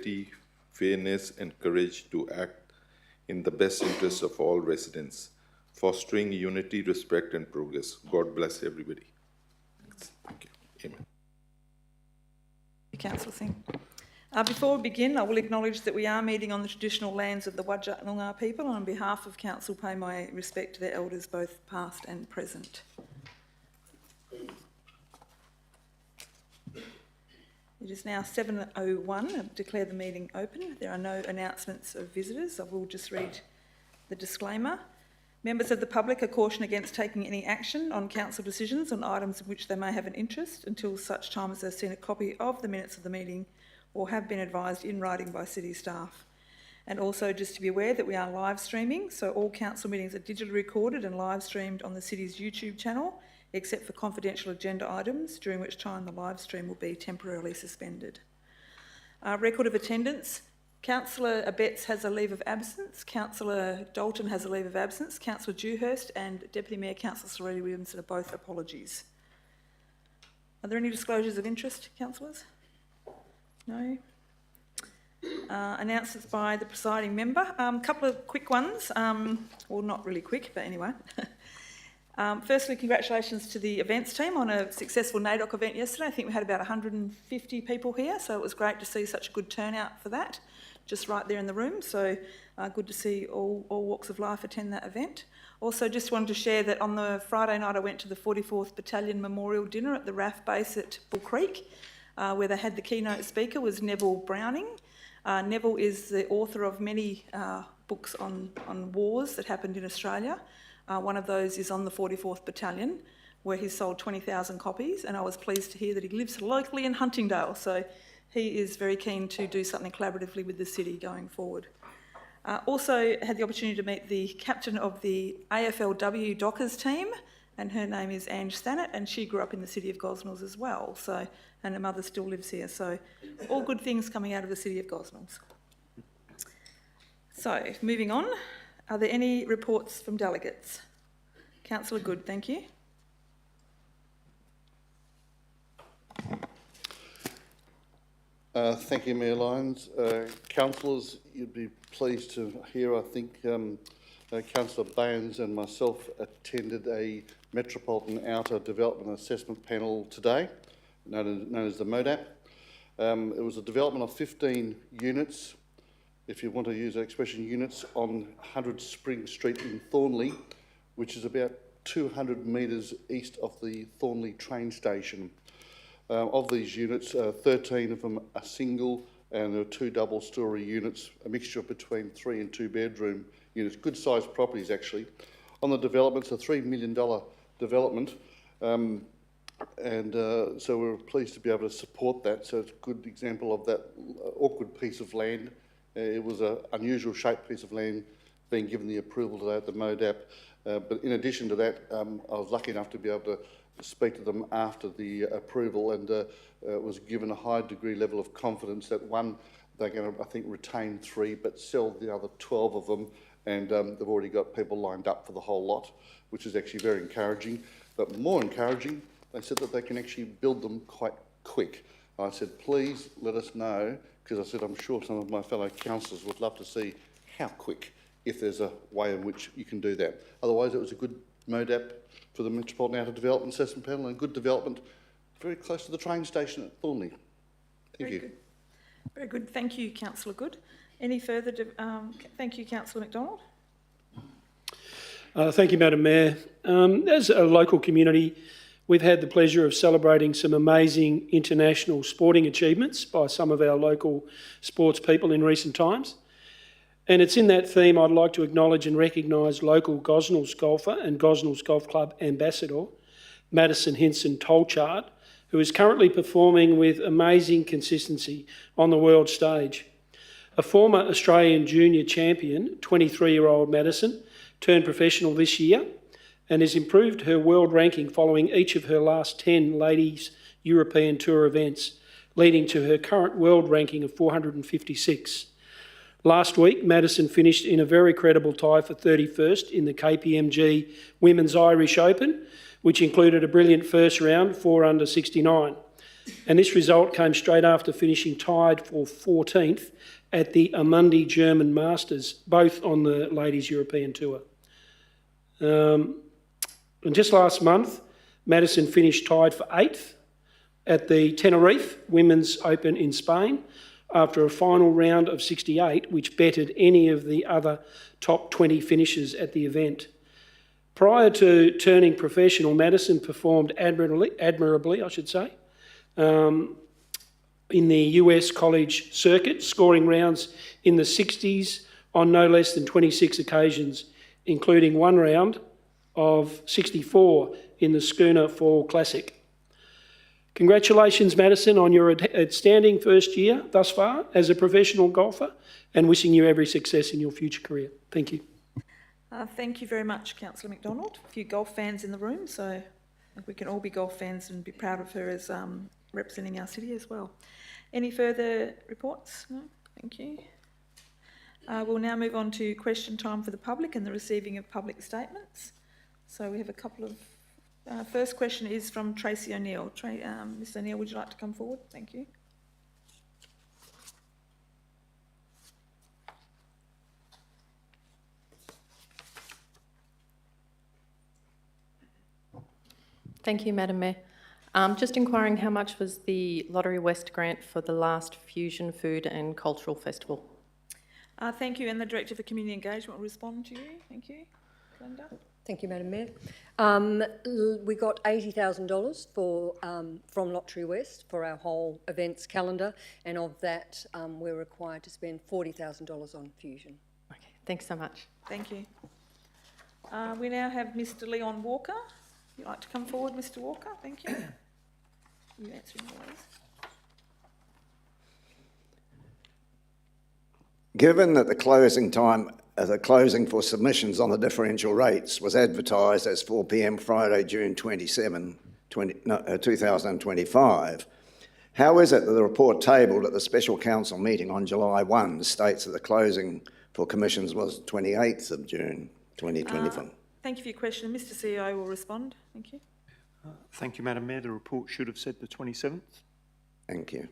integrity, fairness, and courage to act in the best interests of all residents, fostering unity, respect, and progress. God bless everybody. Thank you. Amen. Councillor Singh. Before we begin, I will acknowledge that we are meeting on the traditional lands of the Wadjuk Noongar people, and on behalf of Council, pay my respect to their elders, both past and present. It is now 7:01. I declare the meeting open. There are no announcements of visitors. I will just read the disclaimer. Members of the public are cautioned against taking any action on council decisions on items in which they may have an interest until such time as they've seen a copy of the minutes of the meeting or have been advised in writing by city staff. And also just to be aware that we are live streaming, so all council meetings are digitally recorded and live streamed on the city's YouTube channel, except for confidential agenda items, during which time the live stream will be temporarily suspended. Record of attendance. Councillor Abetz has a leave of absence, Councillor Dalton has a leave of absence, Councillor Dewhurst and Deputy Mayor Councillor Serena Williamson are both apologies. Are there any disclosures of interest, councillors? No? Announcements by the presiding member. A couple of quick ones, well, not really quick, but anyway. Firstly, congratulations to the events team on a successful NAIDOC event yesterday. I think we had about 150 people here, so it was great to see such a good turnout for that, just right there in the room. So good to see all walks of life attend that event. Also, just wanted to share that on the Friday night I went to the 44th Battalion Memorial Dinner at the RAF base at Bull Creek, where they had the keynote speaker was Neville Browning. Neville is the author of many books on wars that happened in Australia. One of those is on the 44th Battalion, where he sold 20,000 copies, and I was pleased to hear that he lives locally in Huntingdale, so he is very keen to do something collaboratively with the city going forward. Also had the opportunity to meet the captain of the AFLW Dockers team, and her name is Ange Thanet, and she grew up in the city of Gosnells as well, so, and her mother still lives here, so all good things coming out of the city of Gosnells. So, moving on. Are there any reports from delegates? Councillor Good, thank you. Thank you, Mayor Lyons. Councillors, you'd be pleased to hear, I think, Councillor Baines and myself attended a Metropolitan Outer Development Assessment Panel today, known as the MODAP. It was a development of 15 units, if you want to use that expression, units on 100 Spring Street in Thornley, which is about 200 metres east of the Thornley train station. Of these units, 13 of them are single, and there are 2 double-storey units, a mixture between 3 and 2 bedroom units, good-sized properties actually. On the developments, a $3 million development, so we're pleased to be able to support that. So it's a good example of that awkward piece of land. It was an unusual shaped piece of land being given the approval today at the MODAP. But in addition to that, I was lucky enough to be able to speak to them after the approval, and was given a high degree level of confidence that one, they're going to, I think, retain 3 but sell the other 12 of them, and they've already got people lined up for the whole lot, which is actually very encouraging. But more encouraging, they said that they can actually build them quite quick. I said, please let us know, because I said I'm sure some of my fellow councillors would love to see how quick, if there's a way in which you can do that. Otherwise, it was a good MODAP for the Metropolitan Outer Development Assessment Panel, and good development very close to the train station at Thornley. Thank you. Good. Very good. Thank you, Councillor Good. Any further? Thank you, Councillor McDonald. Thank you, Madam Mayor. As a local community, we've had the pleasure of celebrating some amazing international sporting achievements by some of our local sports people in recent times. And it's in that theme I'd like to acknowledge and recognise local Gosnells golfer and Gosnells Golf Club ambassador, Madison Hinson Tolchard, who is currently performing with amazing consistency on the world stage. A former Australian junior champion, 23-year-old Madison, turned professional this year and has improved her world ranking following each of her last 10 Ladies European Tour events, leading to her current world ranking of 456. Last week, Madison finished in a very credible tie for 31st in the KPMG Women's Irish Open, which included a brilliant first round, 4 under 69. And this result came straight after finishing tied for 14th at the Albany German Masters, both on the Ladies European Tour. And just last month, Maddington finished tied for 8th at the Tenerife Women's Open in Spain after a final round of 68, which bettered any of the other top 20 finishes at the event. Prior to turning professional, Maddington performed admirably, in the US college circuit, scoring rounds in the 60s on no less than 26 occasions, including one round of 64 in the Schooner Fall Classic. Congratulations, Maddington, on your outstanding first year thus far as a professional golfer, and wishing you every success in your future career. Thank you. Thank you very much, Councillor McDonald. A few golf fans in the room, so I think we can all be golf fans and be proud of her as representing our city as well. Any further reports? No? Thank you. We'll now move on to question time for the public and the receiving of public statements. So we have a couple of... first question is from Tracy O'Neill. Ms O'Neill, would you like to come forward? Thank you. Thank you, Madam Mayor. Just inquiring, how much was the Lottery West grant for the last Fusion Food and Cultural Festival? Thank you, and the Director for Community Engagement will respond to you. Thank you. Glenda? Thank you, Madam Mayor. We got $80,000 from Lottery West for our whole events calendar, and of that we're required to spend $40,000 on Fusion. Okay, thanks so much. Thank you. We now have Mr Leon Walker. Would you like to come forward, Mr Walker? Thank you. You answering all these? Given that the closing time, the closing for submissions on the differential rates was advertised as 4 p.m. Friday, June 2025, how is it that the report tabled at the Special Council meeting on July 1 states that the closing for commissions was 28th of June 2025? Thank you for your question. Mr CEO will respond. Thank you. Thank you, Madam Mayor. The report should have said the 27th. Thank you.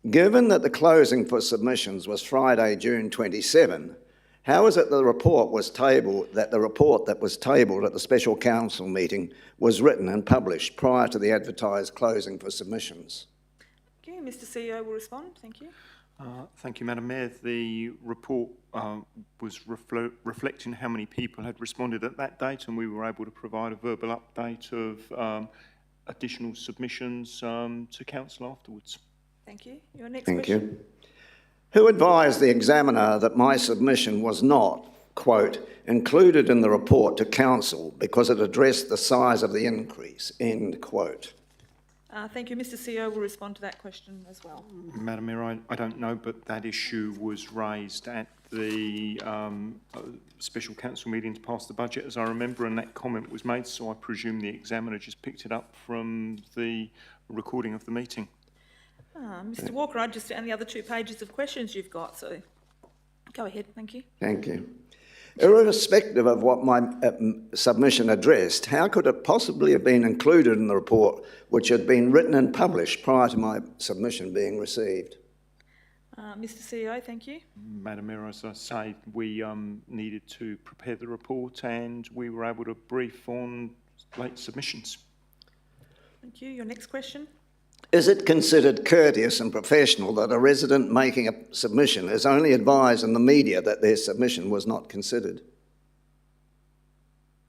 Given that the closing for submissions was Friday, June 27, how is it the report that was tabled at the Special Council meeting was written and published prior to the advertised closing for submissions? Okay, Mr CEO will respond. Thank you. Thank you, Madam Mayor. The report was reflecting how many people had responded at that date, and we were able to provide a verbal update of additional submissions to Council afterwards. Thank you. Your next Thank question. you. Who advised the examiner that my submission was not, quote, included in the report to Council because it addressed the size of the increase, end quote? Thank you. Mr CEO will respond to that question as well. Madam Mayor, I don't know, but that issue was raised at the Special Council meeting to pass the budget, as I remember, and that comment was made, so I presume the examiner just picked it up from the recording of the meeting. Mr Walker, I'd just found the other 2 pages of questions you've got, so go ahead. Thank you. Thank you. Irrespective of what my submission addressed, how could it possibly have been included in the report which had been written and published prior to my submission being received? Mr CEO, thank you. Madam Mayor, as I say, we needed to prepare the report and we were able to brief on late submissions. Thank you. Your next question. Is it considered courteous and professional that a resident making a submission is only advised in the media that their submission was not considered?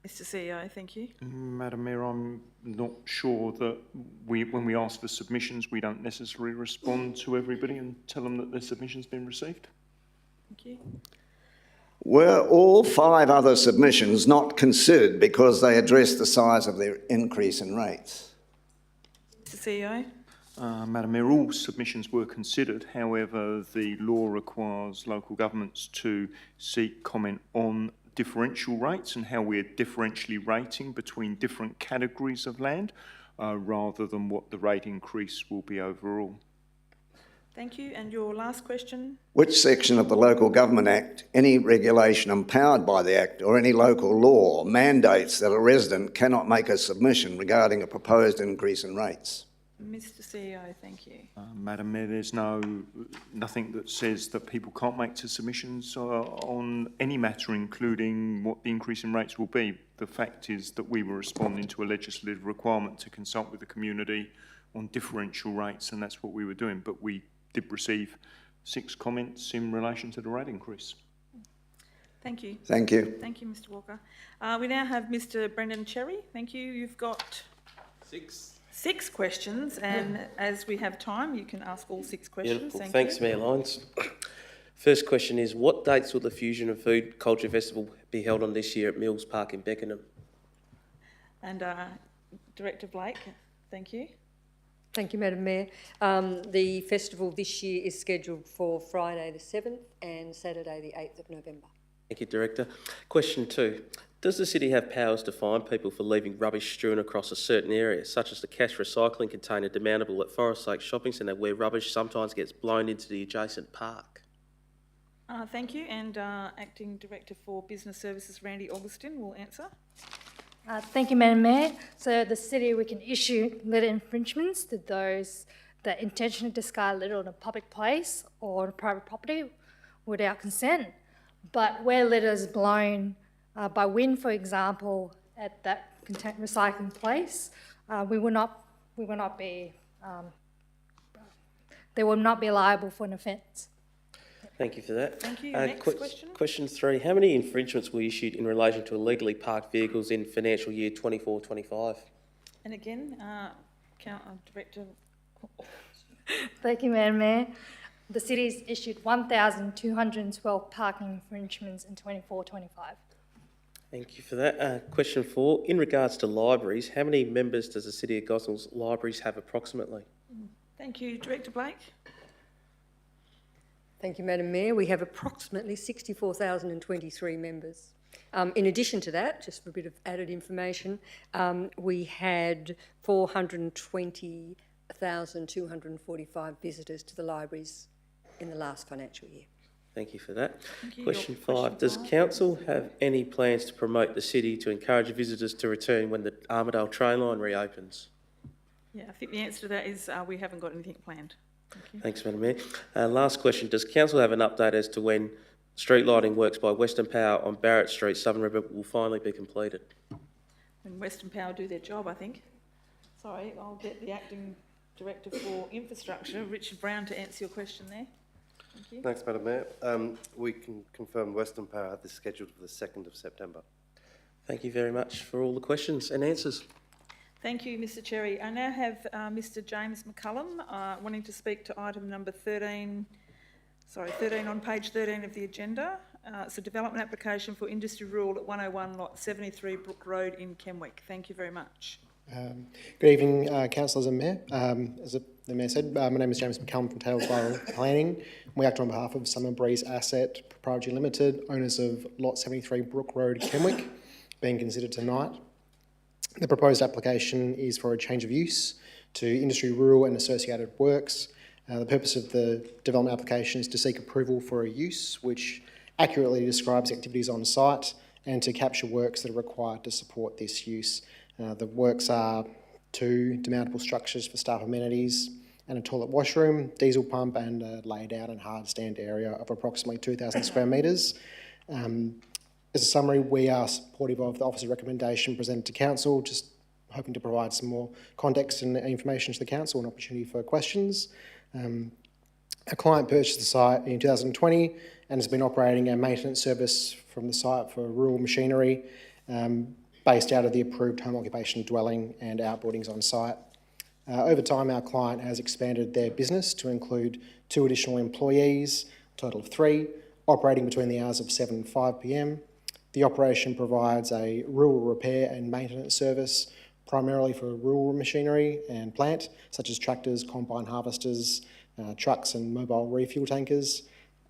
Mr CEO, thank you. Madam Mayor, I'm not sure that when we ask for submissions, we don't necessarily respond to everybody and tell them that their submission's been received. Thank you. Were all 5 other submissions not considered because they addressed the size of the increase in rates? Mr CEO. Madam Mayor, all submissions were considered. However, the law requires local governments to seek comment on differential rates and how we're differentially rating between different categories of land, rather than what the rate increase will be overall. Thank you. And your last question. Which section of the Local Government Act, any regulation empowered by the Act or any local law mandates that a resident cannot make a submission regarding a proposed increase in rates? Mr CEO, thank you. Madam Mayor, there's nothing that says that people can't make submissions on any matter, including what the increase in rates will be. The fact is that we were responding to a legislative requirement to consult with the community on differential rates, and that's what we were doing. But we did receive 6 comments in relation to the rate increase. Thank you. Thank you. Thank you, Mr Walker. We now have Mr Brendan Cherry. Thank you. You've got 6 questions, and as we have time, you can ask all 6 questions. Beautiful. Thank Thanks, you. Mayor Lyons. First question is, what dates will the Fusion and Food Culture Festival be held on this year at Mills Park in Beckenham? And Director Blake, thank you. Thank you, Madam Mayor. The festival this year is scheduled for Friday the 7th and Saturday the 8th of November. Thank you, Director. Question 2. Does the city have powers to fine people for leaving rubbish strewn across a certain area, such as the cash recycling container demountable at Forest Lake Shopping Centre, where rubbish sometimes gets blown into the adjacent park? Thank you, and Acting Director for Business Services, Randy Augustin, will answer. Thank you, Madam Mayor. So the city, we can issue litter infringements to those that intentionally discard litter on a public place or on private property without consent. But where litter is blown by wind, for example, at that recycling place, they will not be liable for an offence. Thank you for that. Thank you. Next question. Question 3. How many infringements were issued in relation to illegally parked vehicles in financial year 24-25? And again, Director. Thank you, Madam Mayor. The city's issued 1,212 parking infringements in 24-25. Thank you for that. Question 4. In regards to libraries, how many members does the City of Gosnells libraries have approximately? Thank you, Director Blake. Thank you, Madam Mayor. We have approximately 64,023 members. In addition to that, just for a bit of added information, we had 420,245 visitors to the libraries in the last financial year. Thank you for that. Thank you. Question Your 5. Does council have any plans to promote the city to encourage visitors to return when the Armadale train line reopens? Yeah, I think the answer to that is we haven't got anything planned. Thank you. Thanks, Madam Mayor. Last question. Does council have an update as to when street lighting works by Western Power on Barrett Street, Southern River, will finally be completed? When Western Power do their job, I think. Sorry, I'll get the Acting Director for Infrastructure, Richard Brown, to answer your question there. Thank you. Thanks, Madam Mayor. We can confirm Western Power is scheduled for the 2nd of September. Thank you very much for all the questions and answers. Thank you, Mr Cherry. I now have Mr James McCullum wanting to speak to item number 13 on page 13 of the agenda. It's a development application for industry rule at 101 lot 73 Brook Road in Kenwick. Thank you very much. Good evening, councillors and Mayor. As the Mayor said, my name is James McCullum from Taylor Vale Planning. We act on behalf of Summer Breeze Asset Proprietary Limited, owners of lot 73 Brook Road, Kenwick, being considered tonight. The proposed application is for a change of use to industry, rural and associated works. The purpose of the development application is to seek approval for a use which accurately describes activities on site and to capture works that are required to support this use. The works are 2 demountable structures for staff amenities and a toilet washroom, diesel pump and a laid out and hard stand area of approximately 2,000 square metres. As a summary, we are supportive of the officer's recommendation presented to council, just hoping to provide some more context and information to the council and opportunity for questions. Our client purchased the site in 2020 and has been operating a maintenance service from the site for rural machinery based out of the approved home occupation dwelling and outbuildings on site. Over time, our client has expanded their business to include 2 additional employees, a total of 3, operating between the hours of 7 and 5 p.m. The operation provides a rural repair and maintenance service, primarily for rural machinery and plant, such as tractors, combine harvesters, trucks and mobile refuel tankers.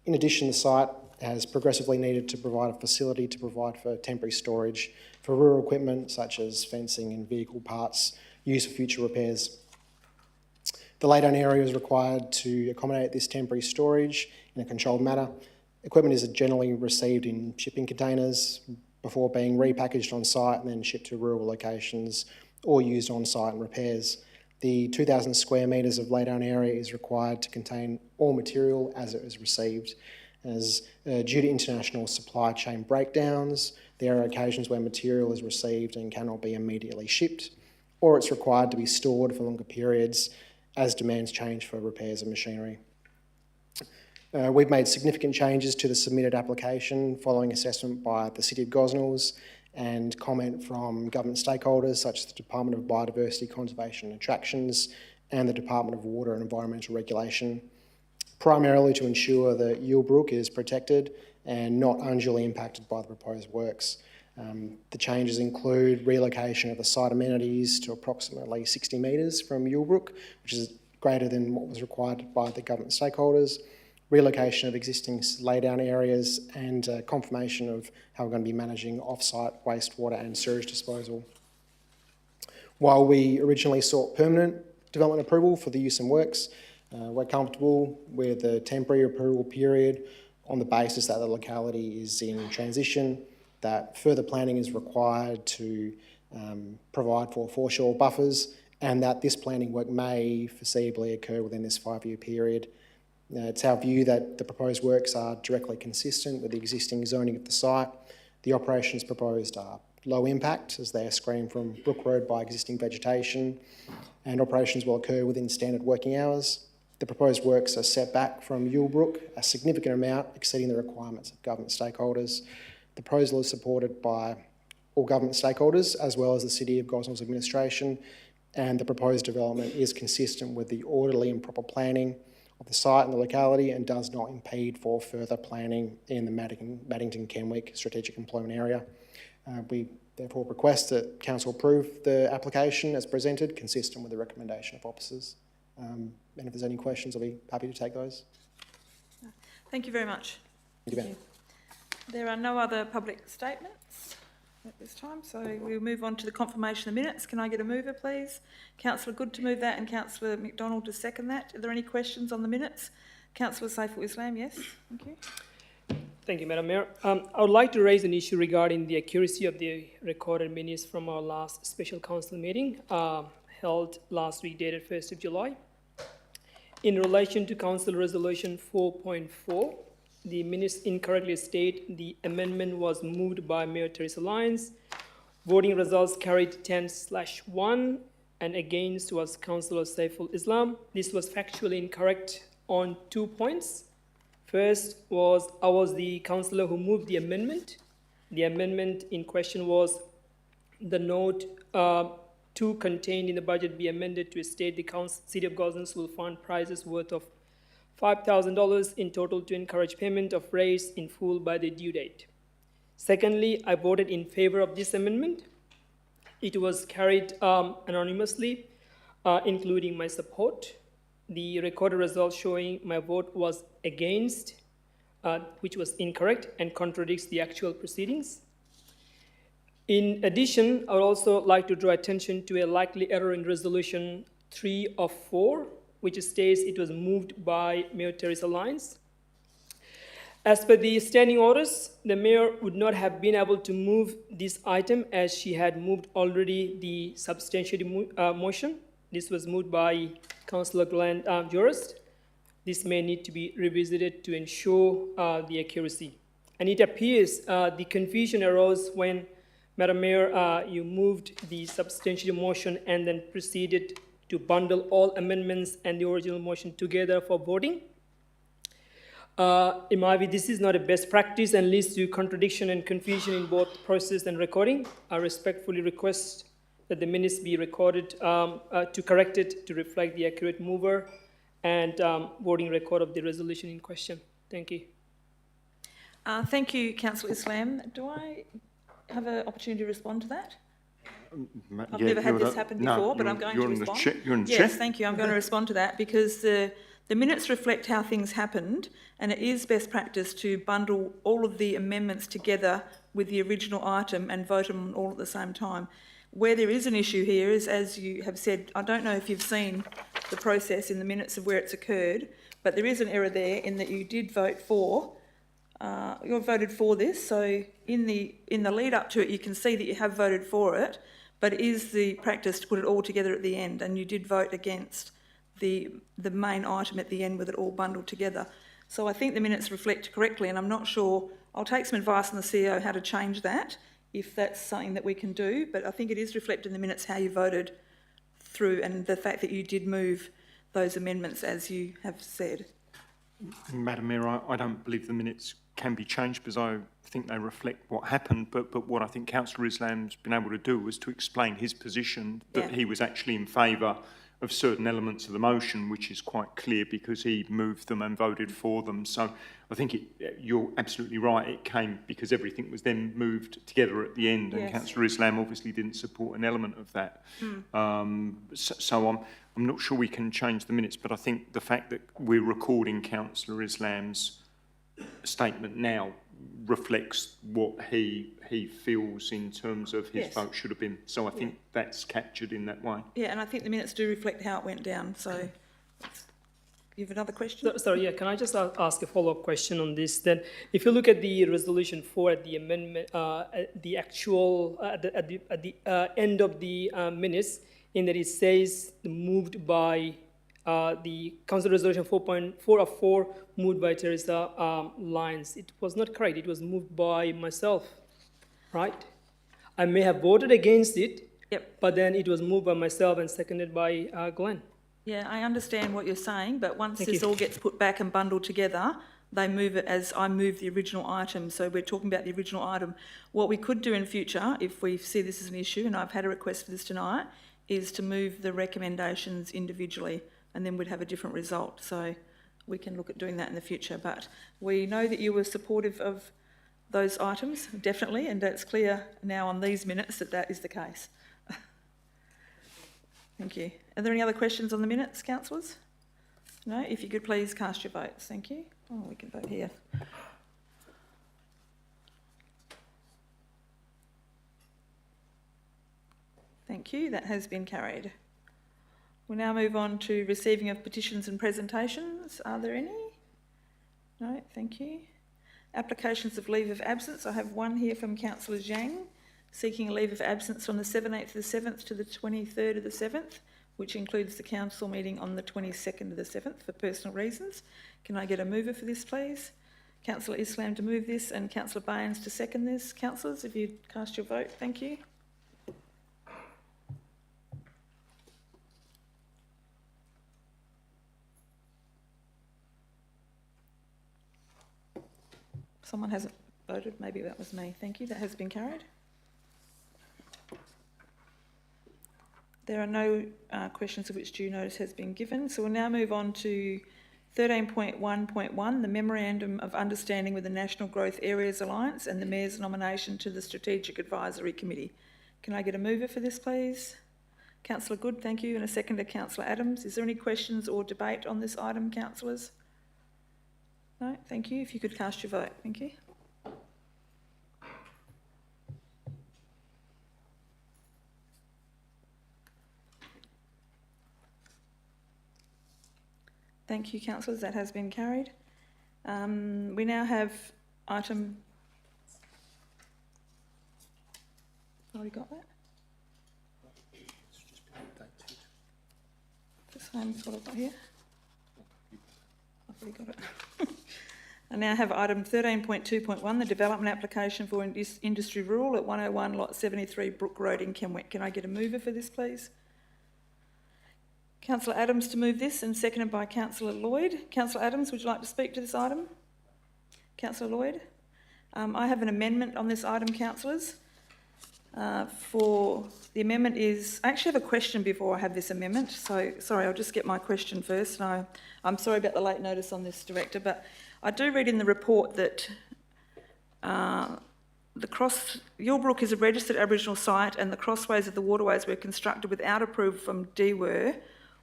In addition, the site has progressively needed to provide a facility to provide for temporary storage for rural equipment, such as fencing and vehicle parts, used for future repairs. The laydown area is required to accommodate this temporary storage in a controlled manner. Equipment is generally received in shipping containers before being repackaged on site and then shipped to rural locations or used on site in repairs. The 2,000 square metres of laydown area is required to contain all material as it is received. As due to international supply chain breakdowns, there are occasions where material is received and cannot be immediately shipped, or it's required to be stored for longer periods as demands change for repairs of machinery. We've made significant changes to the submitted application following assessment by the City of Gosnells and comment from government stakeholders such as the Department of Biodiversity, Conservation and Attractions and the Department of Water and Environmental Regulation, primarily to ensure that Brook is protected and not unduly impacted by the proposed works. The changes include relocation of the site amenities to approximately 60 metres from Brook, which is greater than what was required by the government stakeholders, relocation of existing laydown areas, and confirmation of how we're going to be managing off-site wastewater and sewage disposal. While we originally sought permanent development approval for the use and works, we're comfortable with the temporary approval period on the basis that the locality is in transition, that further planning is required to provide for foreshore buffers, and that this planning work may foreseeably occur within this 5-year period. It's our view that the proposed works are directly consistent with the existing zoning of the site. The operations proposed are low impact as they are screened from Brook Road by existing vegetation, and operations will occur within standard working hours. The proposed works are set back from Brook, a significant amount exceeding the requirements of government stakeholders. The proposal is supported by all government stakeholders as well as the City of Gosnells administration, and the proposed development is consistent with the orderly and proper planning of the site and the locality and does not impede for further planning in the Maddington Kenwick strategic employment area. We therefore request that Council approve the application as presented, consistent with the recommendation of officers. And if there's any questions, I'll be happy to take those. Thank you very much. Thank you, Ben. There are no other public statements at this time, so we'll move on to the confirmation of minutes. Can I get a mover, please? Councillor Good to move that and Councillor McDonald to second that. Are there any questions on the minutes? Councillor Saiful Islam, yes. Thank you. Thank you, Madam Mayor. I would like to raise an issue regarding the accuracy of the recorded minutes from our last special council meeting held last week, dated 1st of July. In relation to Council Resolution 4.4, the minutes incorrectly state the amendment was moved by Mayor Teresa Lyons. Voting results carried 10/1 and against was Councillor Saiful Islam. This was factually incorrect on 2 points. First was I was the councillor who moved the amendment. The amendment in question was the note 2 contained in the budget be amended to state the City of Gosnells will fund prizes worth of $5,000 in total to encourage payment of rates in full by the due date. Secondly, I voted in favor of this amendment. It was carried anonymously, including my support. The recorded result showing my vote was against, which was incorrect and contradicts the actual proceedings. In addition, I would also like to draw attention to a likely error in Resolution 3 of 4, which states it was moved by Mayor Teresa Lyons. As per the standing orders, the mayor would not have been able to move this item as she had moved already the substantiated motion. This was moved by Councillor Glenn Jurist. This may need to be revisited to ensure the accuracy. And it appears the confusion arose when, Madam Mayor, you moved the substantiated motion and then proceeded to bundle all amendments and the original motion together for voting. In my view, this is not a best practice and leads to contradiction and confusion in both process and recording. I respectfully request that the minutes be recorded to correct it to reflect the accurate mover and voting record of the resolution in question. Thank you. Thank you, Councillor Islam. Do I have an opportunity to respond to that? I've never had this happen before, but I'm going to respond. You're in the chair. Yes, thank you. I'm going to respond to that because the minutes reflect how things happened, and it is best practice to bundle all of the amendments together with the original item and vote them all at the same time. Where there is an issue here is, as you have said, I don't know if you've seen the process in the minutes of where it's occurred, but there is an error there in that you did vote for. You voted for this, so in the lead up to it, you can see that you have voted for it. but it is the practice to put it all together at the end, and you did vote against the main item at the end with it all bundled together. So I think the minutes reflect correctly, and I'm not sure, I'll take some advice from the CEO how to change that, if that's something that we can do, but I think it is reflected in the minutes how you voted through and the fact that you did move those amendments as you have said. Madam Mayor, I don't believe the minutes can be changed because I think they reflect what happened, but what I think Councillor Islam's been able to do was to explain his position that he was actually in favour of certain elements of the motion, which is quite clear because he moved them and voted for them. So I think you're absolutely right. It came because everything was then moved together at the end, and Councillor Islam obviously didn't support an element of that. So I'm not sure we can change the minutes, but I think the fact that we're recording Councillor Islam's statement now reflects what he feels in terms of his vote should have been. So I think that's captured in that way. Yeah, and I think the minutes do reflect how it went down. So, you have another question? Sorry, can I just ask a follow-up question on this? Then, if you look at the resolution 4 at the amendment, at the actual at the end of the minutes, in that it says moved by the Council Resolution 4.4 of 4 moved by Teresa Lyons. It was not correct. It was moved by myself, right? I may have voted against it, but then it was moved by myself and seconded by Glenn. Yeah, I understand what you're saying, but once this all gets put back and bundled together, they move it as I move the original item. So we're talking about the original item. What we could do in future, if we see this as an issue, and I've had a request for this tonight, is to move the recommendations individually, and then we'd have a different result. So we can look at doing that in the future. But we know that you were supportive of those items, definitely, and it's clear now on these minutes that that is the case. Thank you. Are there any other questions on the minutes, councillors? No? If you could please cast your votes. Thank you. Oh, we can vote here. Thank you. That has been carried. We'll now move on to receiving of petitions and presentations. Are there any? No, thank you. Applications of leave of absence. I have one here from Councillor Zhang, seeking a leave of absence from the 17th of the 7th to the 23rd of the 7th, which includes the council meeting on the 22nd of the 7th for personal reasons. Can I get a mover for this, please? Councillor Islam to move this and Councillor Baines to second this. Councillors, if you'd cast your vote, thank you. Someone hasn't voted, maybe that was me. Thank you, that has been carried. There are no questions of which due notice has been given, so we'll now move on to 13.1.1, the Memorandum of Understanding with the National Growth Areas Alliance and the Mayor's nomination to the Strategic Advisory Committee. Can I get a mover for this, please? Councillor Good, thank you, and a seconder, Councillor Adams. Is there any questions or debate on this item, councillors? No, thank you. If you could cast your vote, thank you. Thank you, councillors. That has been carried. We now have item... Already got that? The same as what I've got here. I've already got it. I now have item 13.2.1, the development application for industry rural at 101 lot 73 Brook Road in Kenwick. Can I get a mover for this, please? Councillor Adams to move this and seconded by Councillor Lloyd. Councillor Adams, would you like to speak to this item? Councillor Lloyd? I have an amendment on this item, councillors. For the amendment is, I actually have a question before I have this amendment. So, sorry, I'll just get my question first. And I'm sorry about the late notice on this, Director, but I do read in the report that your brook is a registered Aboriginal site and the crossways of the waterways were constructed without approval from DWER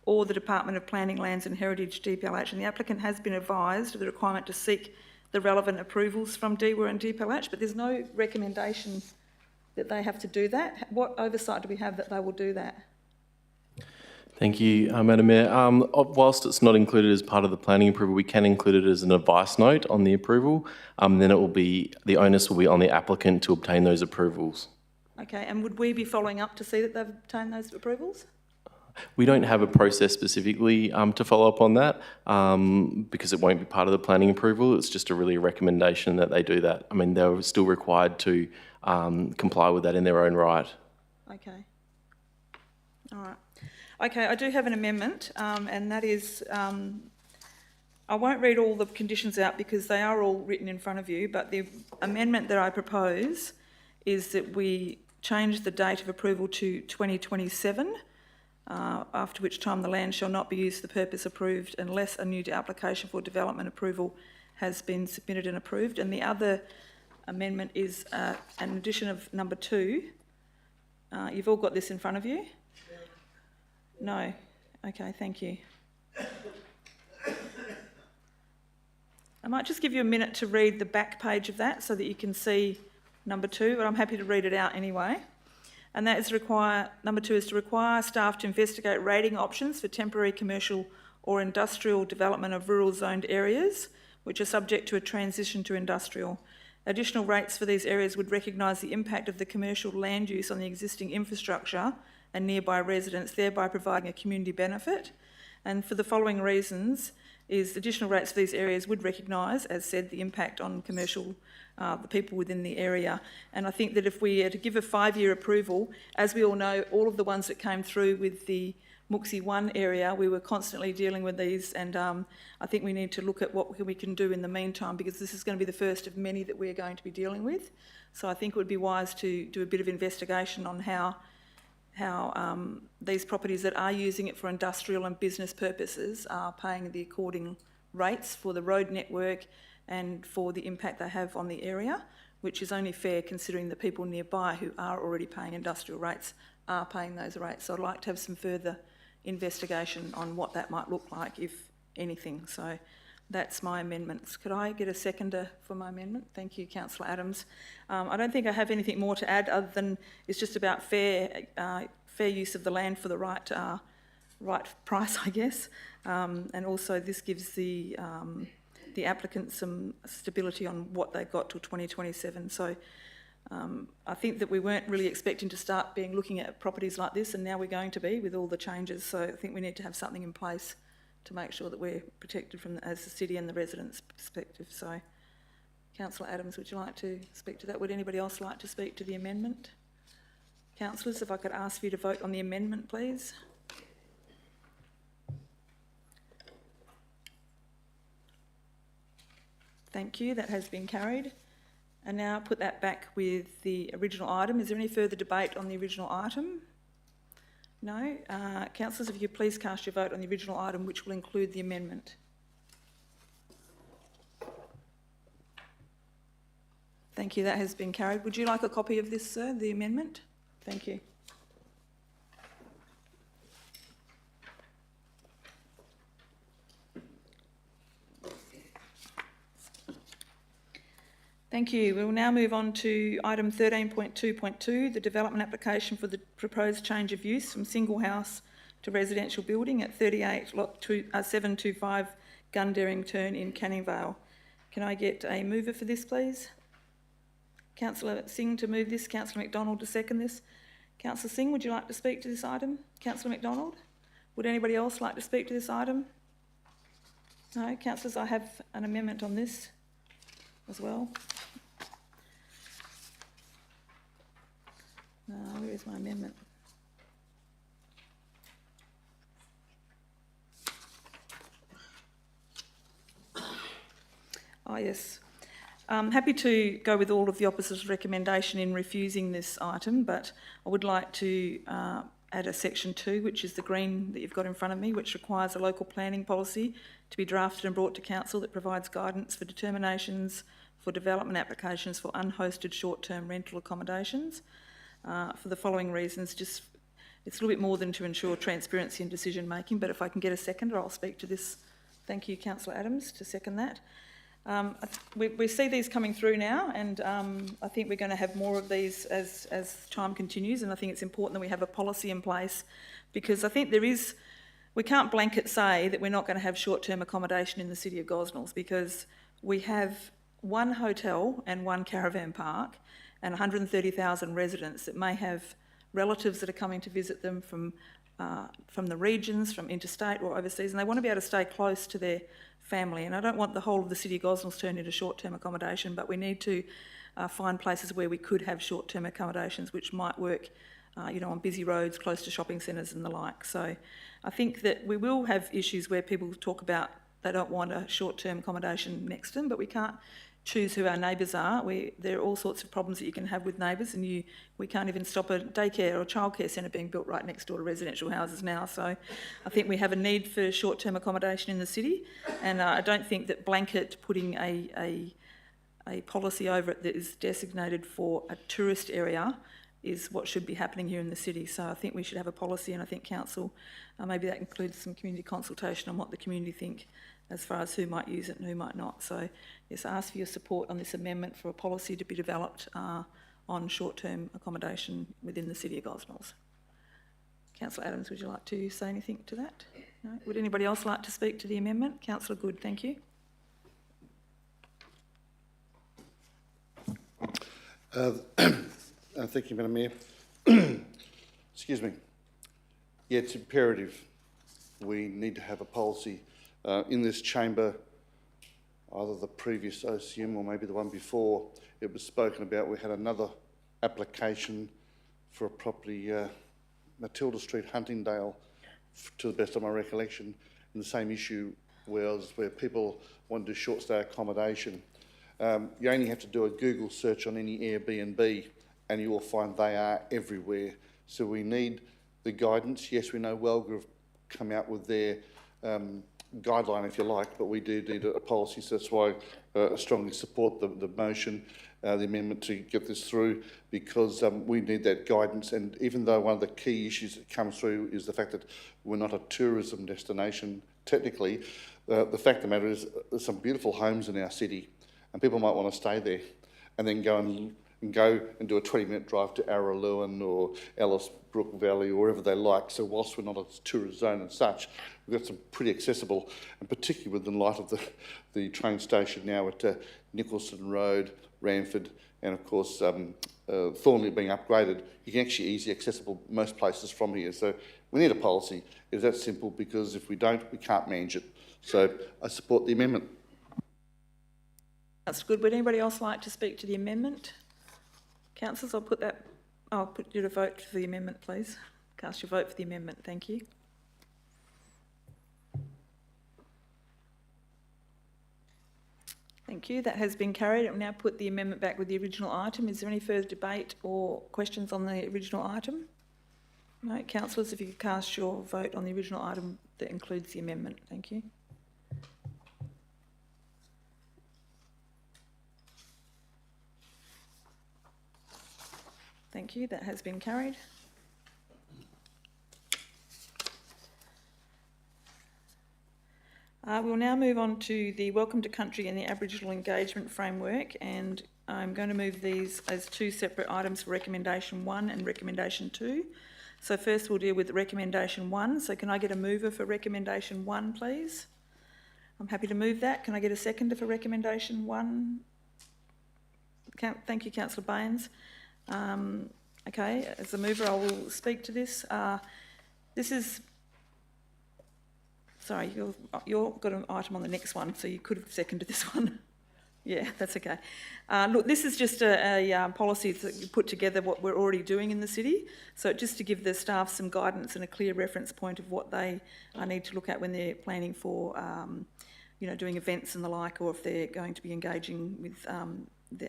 or the Department of Planning, Lands and Heritage, DPLH, and the applicant has been advised of the requirement to seek the relevant approvals from DWER and DPLH, but there's no recommendation that they have to do that. What oversight do we have that they will do that? Thank you, Madam Mayor. Whilst it's not included as part of the planning approval, we can include it as an advice note on the approval. Then it will be, the onus will be on the applicant to obtain those approvals. Okay, and would we be following up to see that they've obtained those approvals? We don't have a process specifically to follow up on that because it won't be part of the planning approval. It's just a recommendation that they do that. I mean, they're still required to comply with that in their own right. Okay. All right. Okay, I do have an amendment, and that is, I won't read all the conditions out because they are all written in front of you, but the amendment that I propose is that we change the date of approval to 2027, after which time the land shall not be used for the purpose approved unless a new application for development approval has been submitted and approved. And the other amendment is an addition of number 2. You've all got this in front of you? No? Okay, thank you. I might just give you a minute to read the back page of that so that you can see number 2, but I'm happy to read it out anyway. And that is number 2 is to require staff to investigate rating options for temporary commercial or industrial development of rural zoned areas, which are subject to a transition to industrial. Additional rates for these areas would recognise the impact of the commercial land use on the existing infrastructure and nearby residents, thereby providing a community benefit. And for the following reasons, is additional rates for these areas would recognise, as said, the impact on commercial, the people within the area. And I think that if we are to give a 5-year approval, as we all know, all of the ones that came through with the Mooksy 1 area, we were constantly dealing with these, and I think we need to look at what we can do in the meantime, because this is going to be the first of many that we're going to be dealing with. So I think it would be wise to do a bit of investigation on how these properties that are using it for industrial and business purposes are paying the according rates for the road network and for the impact they have on the area, which is only fair considering the people nearby who are already paying industrial rates are paying those rates. So I'd like to have some further investigation on what that might look like, if anything. So that's my amendments. Could I get a seconder for my amendment? Thank you, Councillor Adams. I don't think I have anything more to add other than it's just about fair use of the land for the right price, I guess. And also this gives the applicant some stability on what they've got till 2027. So I think that we weren't really expecting to start looking at properties like this, and now we're going to be with all the changes. So I think we need to have something in place to make sure that we're protected from, as the city and the residents' perspective. So, Councillor Adams, would you like to speak to that? Would anybody else like to speak to the amendment? Councillors, if I could ask you to vote on the amendment, please. Thank you, that has been carried. And now put that back with the original item. Is there any further debate on the original item? No? Councillors, if you could please cast your vote on the original item, which will include the amendment. Thank you, that has been carried. Would you like a copy of this, sir, the amendment? Thank you. Thank you. We will now move on to item 13.2.2, the development application for the proposed change of use from single house to residential building at 38 lot 725 Gundaring turn in Canning Vale. Can I get a mover for this, please? Councillor Singh to move this, Councillor McDonald to second this. Councillor Singh, would you like to speak to this item? Councillor McDonald? Would anybody else like to speak to this item? No? Councillors, I have an amendment on this as well. Where is my amendment? Oh, yes. I'm happy to go with all of the officer's recommendation in refusing this item, but I would like to add a section 2, which is the green that you've got in front of me, which requires a local planning policy to be drafted and brought to council that provides guidance for determinations for development applications for unhosted short-term rental accommodations. For the following reasons, it's a little bit more than to ensure transparency in decision making, but if I can get a seconder, I'll speak to this. Thank you, Councillor Adams, to second that. We see these coming through now, and I think we're going to have more of these as time continues, and I think it's important that we have a policy in place, because I think we can't blanket say that we're not going to have short-term accommodation in the city of Gosnells, because we have one hotel and one caravan park, and 130,000 residents that may have relatives that are coming to visit them from the regions, from interstate or overseas, and they want to be able to stay close to their family. And I don't want the whole of the city of Gosnells turned into short-term accommodation, but we need to find places where we could have short-term accommodations which might work on busy roads, close to shopping centres and the like. So I think that we will have issues where people talk about they don't want a short-term accommodation next to them, but we can't choose who our neighbours are. There are all sorts of problems that you can have with neighbours, and we can't even stop a daycare or a childcare centre being built right next door to residential houses now. So I think we have a need for short-term accommodation in the city, and I don't think that blanket putting a policy over it that is designated for a tourist area is what should be happening here in the city. So I think we should have a policy, and I think council, maybe that includes some community consultation on what the community think as far as who might use it and who might not. So yes, I ask for your support on this amendment for a policy to be developed on short-term accommodation within the city of Gosnells. Councillor Adams, would you like to say anything to that? No? Would anybody else like to speak to the amendment? Councillor Good, thank you. Thank you, Madam Mayor. Excuse me. Yeah, it's imperative. We need to have a policy in this chamber. Either the previous OCM or maybe the one before, it was spoken about. We had another application for a property, Matilda Street, Huntingdale, to the best of my recollection, and the same issue was where people wanted to short stay accommodation. You only have to do a Google search on any Airbnb and you will find they are everywhere. So we need the guidance. Yes, we know Welga have come out with their guideline, if you like, but we do need a policy. So that's why I strongly support the motion, the amendment to get this through, because we need that guidance. And even though one of the key issues that comes through is the fact that we're not a tourism destination, technically, the fact of the matter is there's some beautiful homes in our city, and people might want to stay there and then go and do a 20-minute drive to Araluen or Alice Brook Valley or wherever they like. So whilst we're not a tourist zone and such, we've got some pretty accessible, and particularly within light of the train station now at Nicholson Road, Ranford, and of course Thornley being upgraded, you can actually easily accessible most places from here. So we need a policy. It's that simple, because if we don't, we can't manage it. So I support the amendment. That's good. Would anybody else like to speak to the amendment? Councillors, I'll put you to vote for the amendment, please. Cast your vote for the amendment. Thank you. Thank you. That has been carried. I'll now put the amendment back with the original item. Is there any further debate or questions on the original item? No. Councillors, if you could cast your vote on the original item that includes the amendment. Thank you. Thank you. That has been carried. We'll now move on to the Welcome to Country and the Aboriginal Engagement Framework, and I'm going to move these as two separate items for Recommendation 1 and Recommendation 2. So first we'll deal with Recommendation 1. So can I get a mover for Recommendation 1, please? I'm happy to move that. Can I get a seconder for Recommendation 1? Thank you, Councillor Baines. Okay, as a mover, I will speak to this. This is, sorry, you've got an item on the next one, so you could have seconded this one. Yeah, that's okay. Look, this is just a policy that you put together what we're already doing in the city. So just to give the staff some guidance and a clear reference point of what they need to look at when they're planning for, doing events and the like, or if they're going to be engaging with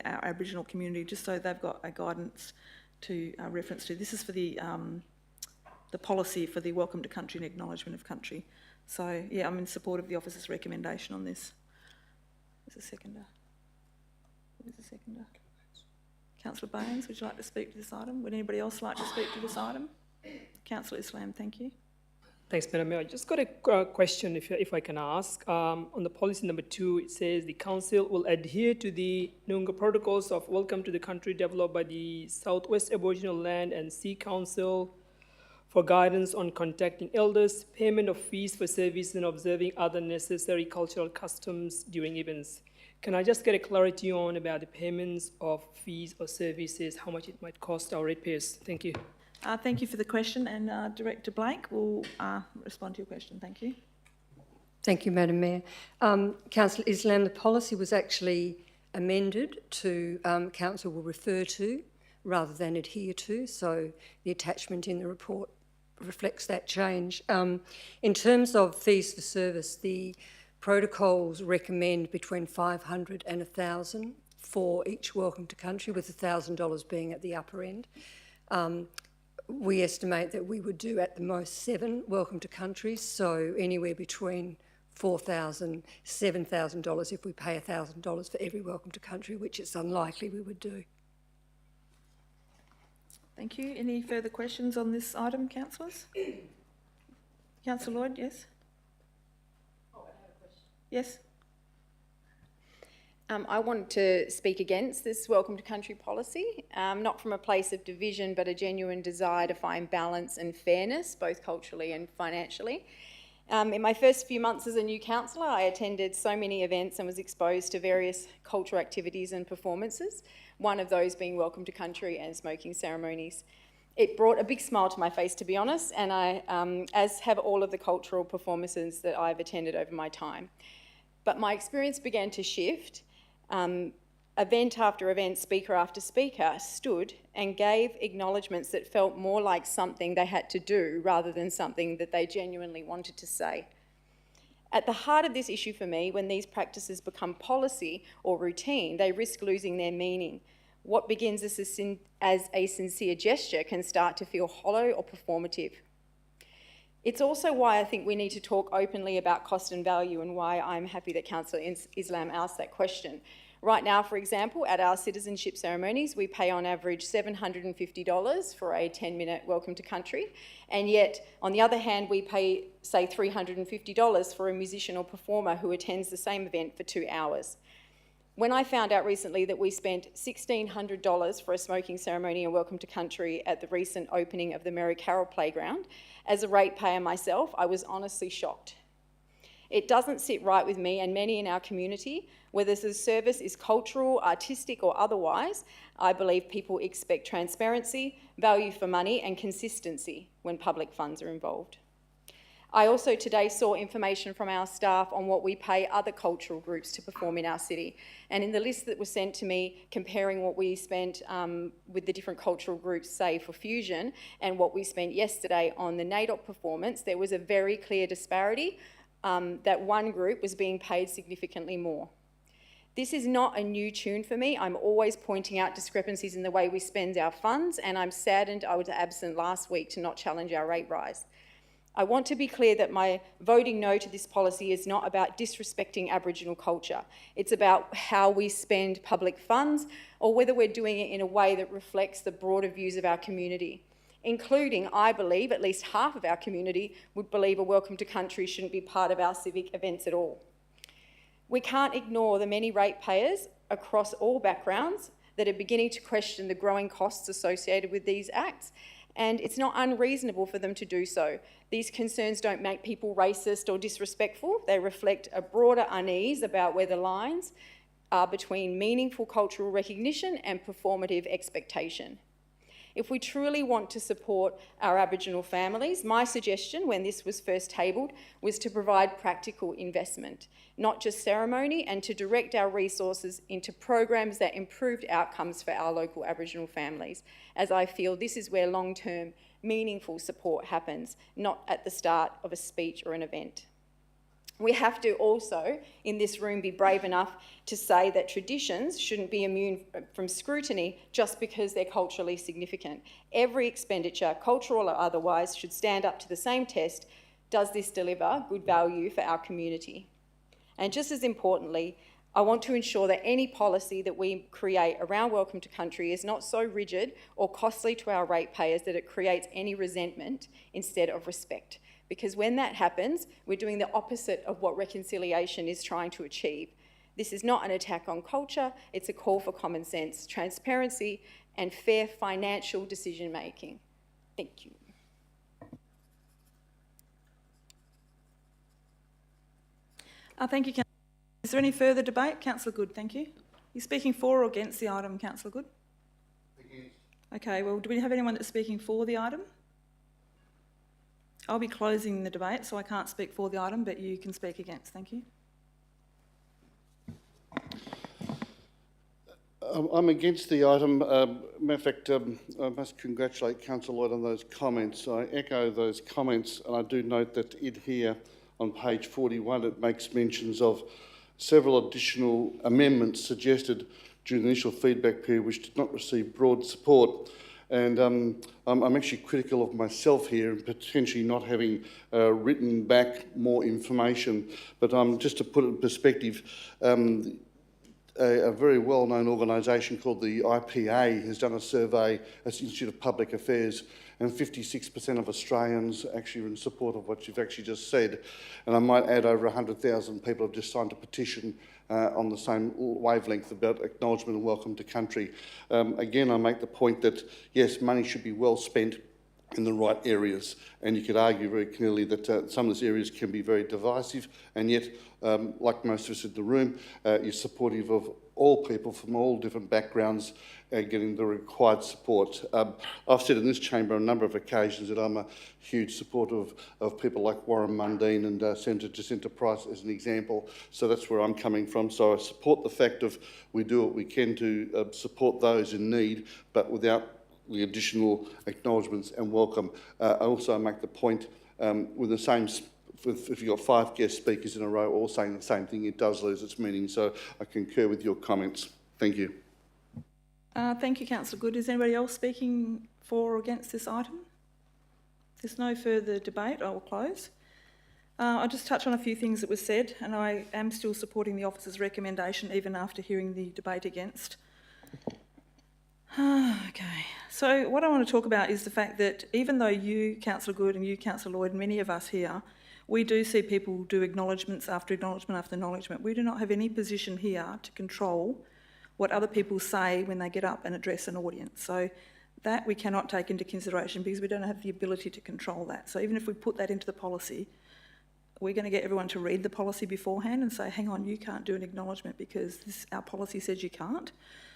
our Aboriginal community, just so they've got a guidance to reference to. This is for the policy for the Welcome to Country and Acknowledgement of Country. So, yeah, I'm in support of the officer's recommendation on this. There's a seconder. Who's the seconder? Councillor Baines, would you like to speak to this item? Would anybody else like to speak to this item? Councillor Islam, thank you. Thanks, Madam Mayor. I just got a question, if I can ask. On the policy number 2, it says the council will adhere to the Noongar protocols of Welcome to the Country developed by the Southwest Aboriginal Land and Sea Council for guidance on contacting elders, payment of fees for service, and observing other necessary cultural customs during events. Can I just get a clarity on about the payments of fees or services, how much it might cost our ratepayers? Thank you. Thank you for the question, and Director Blake will respond to your question. Thank you. Thank you, Madam Mayor. Councillor Islam, the policy was actually amended to council will refer to rather than adhere to, so the attachment in the report reflects that change. In terms of fees for service, the protocols recommend between 500 and 1,000 for each welcome to country, with $1,000 being at the upper end. We estimate that we would do at the most 7 welcome to countries, so anywhere between $4,000, $7,000 if we pay $1,000 for every welcome to country, which it's unlikely we would do. Thank you. Any further questions on this item, councillors? Councillor Lloyd, yes? Oh, I have a question. Yes? I wanted to speak against this welcome to country policy, not from a place of division, but a genuine desire to find balance and fairness, both culturally and financially. In my first few months as a new councillor, I attended so many events and was exposed to various cultural activities and performances, one of those being welcome to country and smoking ceremonies. It brought a big smile to my face, to be honest, and as have all of the cultural performances that I've attended over my time. But my experience began to shift. Event after event, speaker after speaker stood and gave acknowledgements that felt more like something they had to do rather than something that they genuinely wanted to say. At the heart of this issue for me, when these practices become policy or routine, they risk losing their meaning. What begins as a sincere gesture can start to feel hollow or performative. It's also why I think we need to talk openly about cost and value, and why I'm happy that Councillor Islam asked that question. Right now, for example, at our citizenship ceremonies, we pay on average $750 for a 10-minute welcome to country, and yet, on the other hand, we pay, say, $350 for a musician or performer who attends the same event for 2 hours. When I found out recently that we spent $1,600 for a smoking ceremony and welcome to country at the recent opening of the Mary Carroll Playground, as a ratepayer myself, I was honestly shocked. It doesn't sit right with me and many in our community, whether the service is cultural, artistic or otherwise. I believe people expect transparency, value for money and consistency when public funds are involved. I also today saw information from our staff on what we pay other cultural groups to perform in our city. And in the list that was sent to me, comparing what we spent with the different cultural groups, say for Fusion, and what we spent yesterday on the NAIDOC performance, there was a very clear disparity that one group was being paid significantly more. This is not a new tune for me. I'm always pointing out discrepancies in the way we spend our funds, and I'm saddened I was absent last week to not challenge our rate rise. I want to be clear that my voting no to this policy is not about disrespecting Aboriginal culture. It's about how we spend public funds, or whether we're doing it in a way that reflects the broader views of our community, including, I believe, at least half of our community would believe a welcome to country shouldn't be part of our civic events at all. We can't ignore the many ratepayers across all backgrounds that are beginning to question the growing costs associated with these acts, and it's not unreasonable for them to do so. These concerns don't make people racist or disrespectful. They reflect a broader unease about where the lines are between meaningful cultural recognition and performative expectation. If we truly want to support our Aboriginal families, my suggestion when this was first tabled was to provide practical investment, not just ceremony, and to direct our resources into programs that improved outcomes for our local Aboriginal families, as I feel this is where long-term, meaningful support happens, not at the start of a speech or an event. We have to also, in this room, be brave enough to say that traditions shouldn't be immune from scrutiny just because they're culturally significant. Every expenditure, cultural or otherwise, should stand up to the same test. Does this deliver good value for our community? And just as importantly, I want to ensure that any policy that we create around welcome to country is not so rigid or costly to our ratepayers that it creates any resentment instead of respect. Because when that happens, we're doing the opposite of what reconciliation is trying to achieve. This is not an attack on culture, it's a call for common sense, transparency, and fair financial decision making. Thank you. Thank you, Is there any further debate? Councillor Good, thank you. You're speaking for or against the item, Councillor Good? Against. Okay, well, do we have anyone that's speaking for the item? I'll be closing the debate, so I can't speak for the item, but you can speak against. Thank you. I'm against the item. Matter of fact, I must congratulate Councillor Lloyd on those comments. I echo those comments, and I do note that in here on page 41 it makes mentions of several additional amendments suggested during the initial feedback period which did not receive broad support. And I'm actually critical of myself here and potentially not having written back more information. But just to put it in perspective, a very well-known organisation called the IPA has done a survey, that's the Institute of Public Affairs, and 56% of Australians actually are in support of what you've actually just said. And I might add over 100,000 people have just signed a petition on the same wavelength about acknowledgement and welcome to country. Again, I make the point that, yes, money should be well spent in the right areas, and you could argue very clearly that some of those areas can be very divisive, and yet, like most of us in the room, you're supportive of all people from all different backgrounds getting the required support. I've said in this chamber on a number of occasions that I'm a huge supporter of people like Warren Mundine and Senator Jacinta Price as an example, so that's where I'm coming from. So I support the fact of we do what we can to support those in need, but without the additional acknowledgements and welcome. I also make the point with the same, if you've got 5 guest speakers in a row all saying the same thing, it does lose its meaning. So I concur with your comments. Thank you. Thank you, Councillor Good. Is anybody else speaking for or against this item? If there's no further debate, I will close. I'll just touch on a few things that were said, and I am still supporting the officer's recommendation even after hearing the debate against. Okay, so what I want to talk about is the fact that even though you, Councillor Good, and you, Councillor Lloyd, and many of us here, we do see people do acknowledgements after acknowledgement after acknowledgement. We do not have any position here to control what other people say when they get up and address an audience. So that we cannot take into consideration because we don't have the ability to control that. So even if we put that into the policy, we're going to get everyone to read the policy beforehand and say, hang on, you can't do an acknowledgement because our policy says you can't.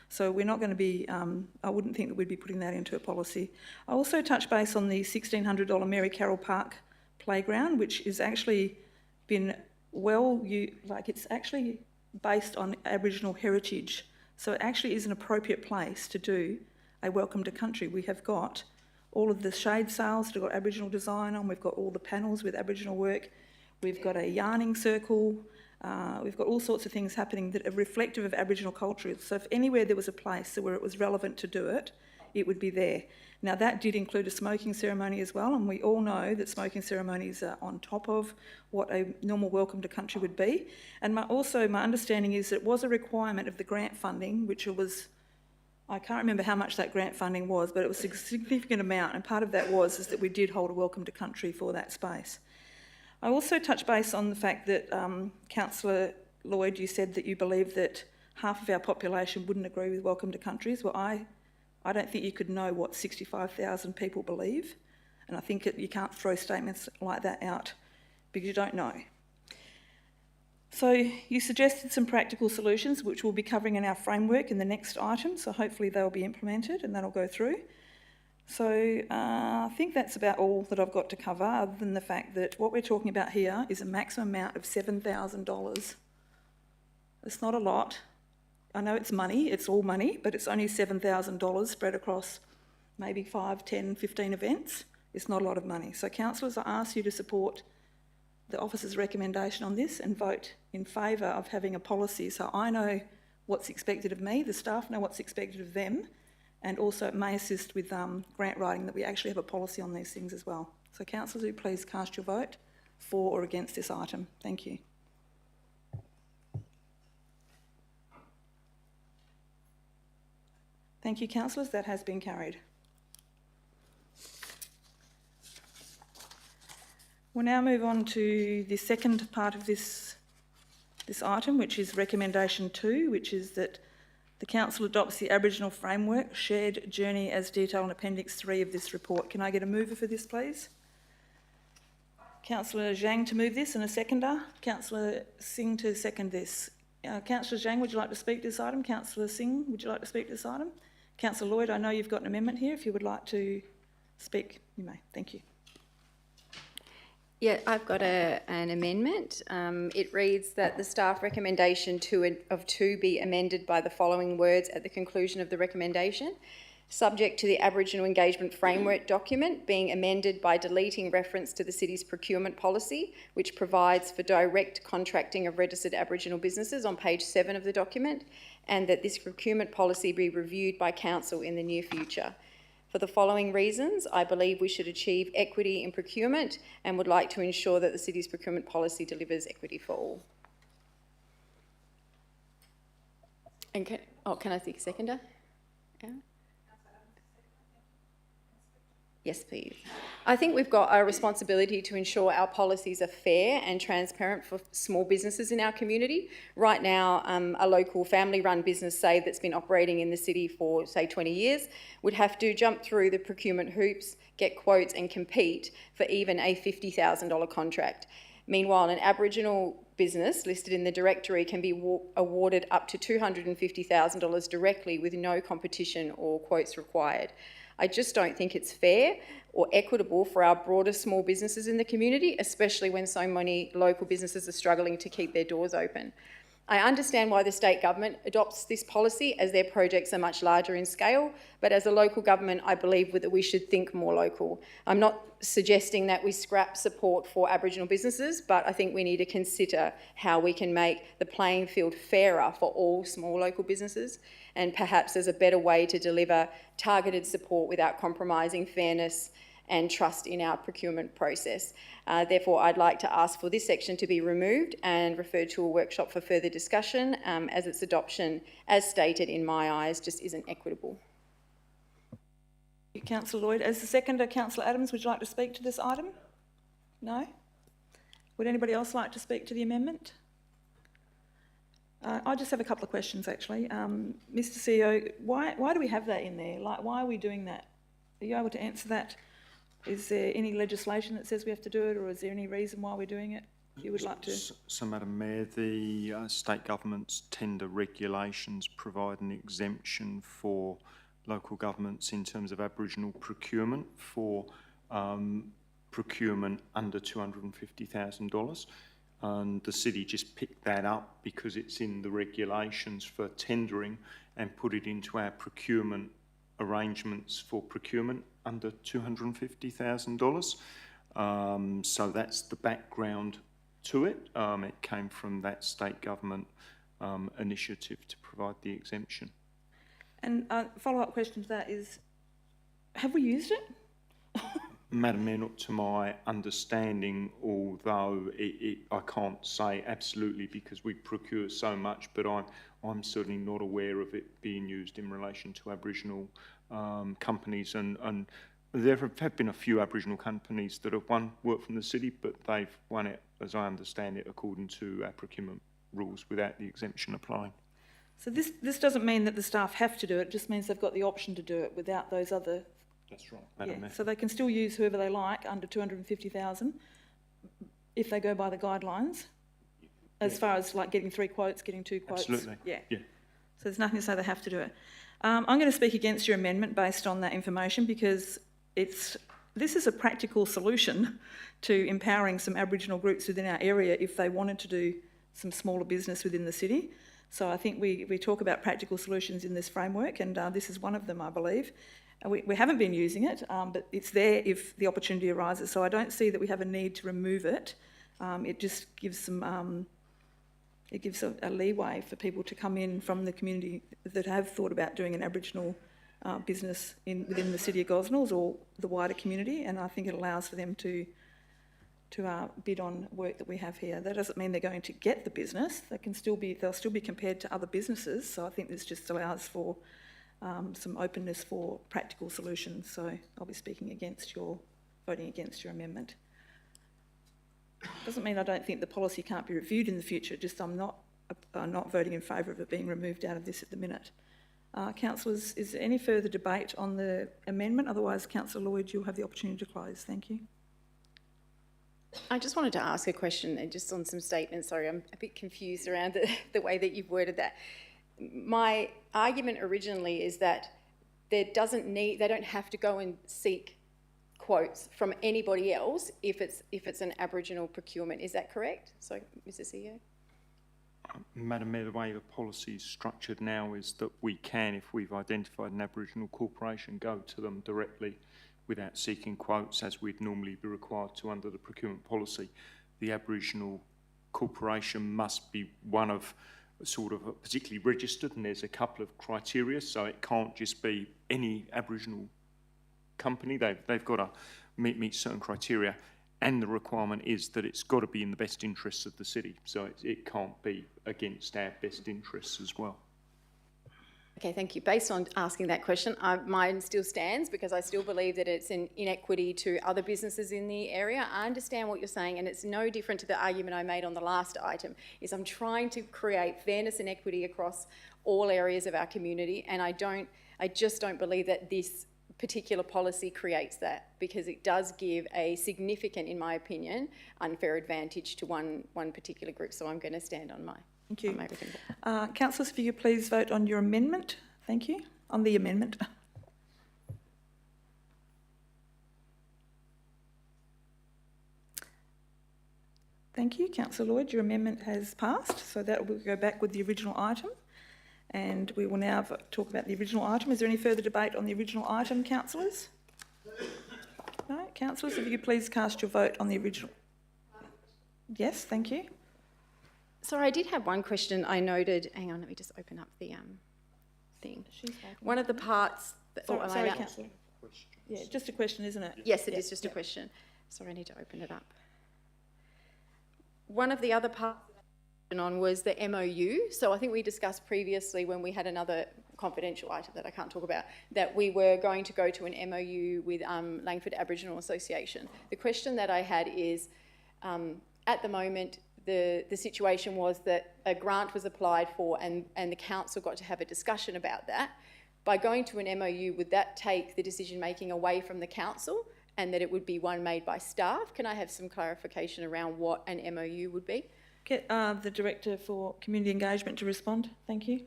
So we're not going to be, I wouldn't think that we'd be putting that into a policy. I also touch base on the $1,600 Mary Carroll Park playground, which is actually been it's actually based on Aboriginal heritage. So it actually is an appropriate place to do a welcome to country. We have got all of the shade sails that have got Aboriginal design on, we've got all the panels with Aboriginal work, we've got a yarning circle, we've got all sorts of things happening that are reflective of Aboriginal culture. So if anywhere there was a place where it was relevant to do it, it would be there. Now that did include a smoking ceremony as well, and we all know that smoking ceremonies are on top of what a normal welcome to country would be. And my understanding is that it was a requirement of the grant funding, which was, I can't remember how much that grant funding was, but it was a significant amount, and part of that is that we did hold a welcome to country for that space. I also touch base on the fact that, Councillor Lloyd, you said that you believe that half of our population wouldn't agree with welcome to countries. Well, I don't think you could know what 65,000 people believe, and I think you can't throw statements like that out because you don't know. So you suggested some practical solutions which we'll be covering in our framework in the next item, so hopefully they'll be implemented and that'll go through. So I think that's about all that I've got to cover, other than the fact that what we're talking about here is a maximum amount of $7,000. It's not a lot. I know it's money, it's all money, but it's only $7,000 spread across maybe 5, 10, 15 events. It's not a lot of money. So councillors, I ask you to support the officer's recommendation on this and vote in favour of having a policy so I know what's expected of me, the staff know what's expected of them, and also it may assist with grant writing that we actually have a policy on these things as well. So councillors, do please cast your vote for or against this item. Thank you. Thank you, councillors. That has been carried. We'll now move on to the second part of this item, which is recommendation 2, which is that the council adopts the Aboriginal Framework Shared Journey as detailed in Appendix 3 of this report. Can I get a mover for this, please? Councillor Zhang to move this and a seconder. Councillor Singh to second this. Councillor Zhang, would you like to speak to this item? Councillor Singh, would you like to speak to this item? Councillor Lloyd, I know you've got an amendment here. If you would like to speak, you may. Thank you. Yeah, I've got an amendment. It reads that the staff recommendation of 2 be amended by the following words at the conclusion of the recommendation, subject to the Aboriginal Engagement Framework document being amended by deleting reference to the city's procurement policy, which provides for direct contracting of registered Aboriginal businesses on page 7 of the document, and that this procurement policy be reviewed by council in the near future. For the following reasons, I believe we should achieve equity in procurement and would like to ensure that the city's procurement policy delivers equity for all. And can I seek a seconder? Yeah. Yes, please. I think we've got a responsibility to ensure our policies are fair and transparent for small businesses in our community. Right now, a local family-run business, say, that's been operating in the city for, say, 20 years, would have to jump through the procurement hoops, get quotes and compete for even a $50,000 contract. Meanwhile, an Aboriginal business listed in the directory can be awarded up to $250,000 directly with no competition or quotes required. I just don't think it's fair or equitable for our broader small businesses in the community, especially when so many local businesses are struggling to keep their doors open. I understand why the state government adopts this policy as their projects are much larger in scale, but as a local government, I believe that we should think more local. I'm not suggesting that we scrap support for Aboriginal businesses, but I think we need to consider how we can make the playing field fairer for all small local businesses, and perhaps there's a better way to deliver targeted support without compromising fairness and trust in our procurement process. Therefore, I'd like to ask for this section to be removed and referred to a workshop for further discussion, as its adoption, as stated in my eyes, just isn't equitable. Councillor Lloyd. As the seconder, Councillor Adams, would you like to speak to this item? No? Would anybody else like to speak to the amendment? I just have a couple of questions, actually. Mr CEO, why do we have that in there? Like, why are we doing that? Are you able to answer that? Is there any legislation that says we have to do it, or is there any reason why we're doing it? You would like to... So, Madam Mayor, the state government's tender regulations provide an exemption for local governments in terms of Aboriginal procurement for procurement under $250,000. And the city just picked that up because it's in the regulations for tendering and put it into our procurement arrangements for procurement under $250,000. So that's the background to it. It came from that state government initiative to provide the exemption. And a follow-up question to that is, have we used it? Madam Mayor, not to my understanding, although I can't say absolutely because we procure so much, but I'm certainly not aware of it being used in relation to Aboriginal companies. And there have been a few Aboriginal companies that have won work from the city, but they've won it, as I understand it, according to our procurement rules without the exemption applying. So this doesn't mean that the staff have to do it, it just means they've got the option to do it without those other... That's right, Madam Mayor. So they can still use whoever they like under 250,000 if they go by the guidelines, as far as like getting 3 quotes, getting 2 quotes. Absolutely. Yeah. Yeah. So there's nothing to say they have to do it. I'm going to speak against your amendment based on that information because this is a practical solution to empowering some Aboriginal groups within our area if they wanted to do some smaller business within the city. So I think we talk about practical solutions in this framework, and this is one of them, I believe. We haven't been using it, but it's there if the opportunity arises. So I don't see that we have a need to remove it. It just gives some, it gives a leeway for people to come in from the community that have thought about doing an Aboriginal business within the city of Gosnells or the wider community, and I think it allows for them to bid on work that we have here. That doesn't mean they're going to get the business. They'll still be compared to other businesses. So I think this just allows for some openness for practical solutions. So I'll be voting against your amendment. Doesn't mean I don't think the policy can't be reviewed in the future. Just I'm not voting in favour of it being removed out of this at the minute. Councillors, is there any further debate on the amendment? Otherwise, Councillor Lloyd, you'll have the opportunity to close. Thank you. I just wanted to ask a question, and just on some statements. Sorry, I'm a bit confused around the way that you've worded that. My argument originally is that they don't have to go and seek quotes from anybody else if it's an Aboriginal procurement. Is that correct? So, Mr. CEO. Madam Mayor, the way the policy is structured now is that we can, if we've identified an Aboriginal corporation, go to them directly without seeking quotes, as we'd normally be required to under the procurement policy. The Aboriginal corporation must be one of sort of particularly registered, and there's a couple of criteria, so it can't just be any Aboriginal company. They've got to meet certain criteria, and the requirement is that it's got to be in the best interests of the city, so it can't be against our best interests as well. Okay, thank you. Based on asking that question, mine still stands because I still believe that it's an inequity to other businesses in the area. I understand what you're saying, and it's no different to the argument I made on the last item, is I'm trying to create fairness and equity across all areas of our community, and I just don't believe that this particular policy creates that, because it does give a significant, in my opinion, unfair advantage to one particular group. So I'm going to stand on my... Thank you. Councillors, if you could please vote on your amendment. Thank you. On the amendment. Thank you. Councillor Lloyd, your amendment has passed, so that will go back with the original item. And we will now talk about the original item. Is there any further debate on the original item, councillors? No? Councillors, if you could please cast your vote on the original. Yes, thank you. Sorry, I did have one question I noted. Hang on, let me just open up the thing. One of the parts... Sorry, Councillor. Yeah, just a question, isn't it? Yes, it is just a question. Sorry, I need to open it up. One of the other parts on was the MOU. So I think we discussed previously when we had another confidential item that I can't talk about, that we were going to go to an MOU with Langford Aboriginal Association. The question that I had is, at the moment, the situation was that a grant was applied for and the council got to have a discussion about that. By going to an MOU, would that take the decision-making away from the council and that it would be one made by staff? Can I have some clarification around what an MOU would be? Get the Director for Community Engagement to respond. Thank you.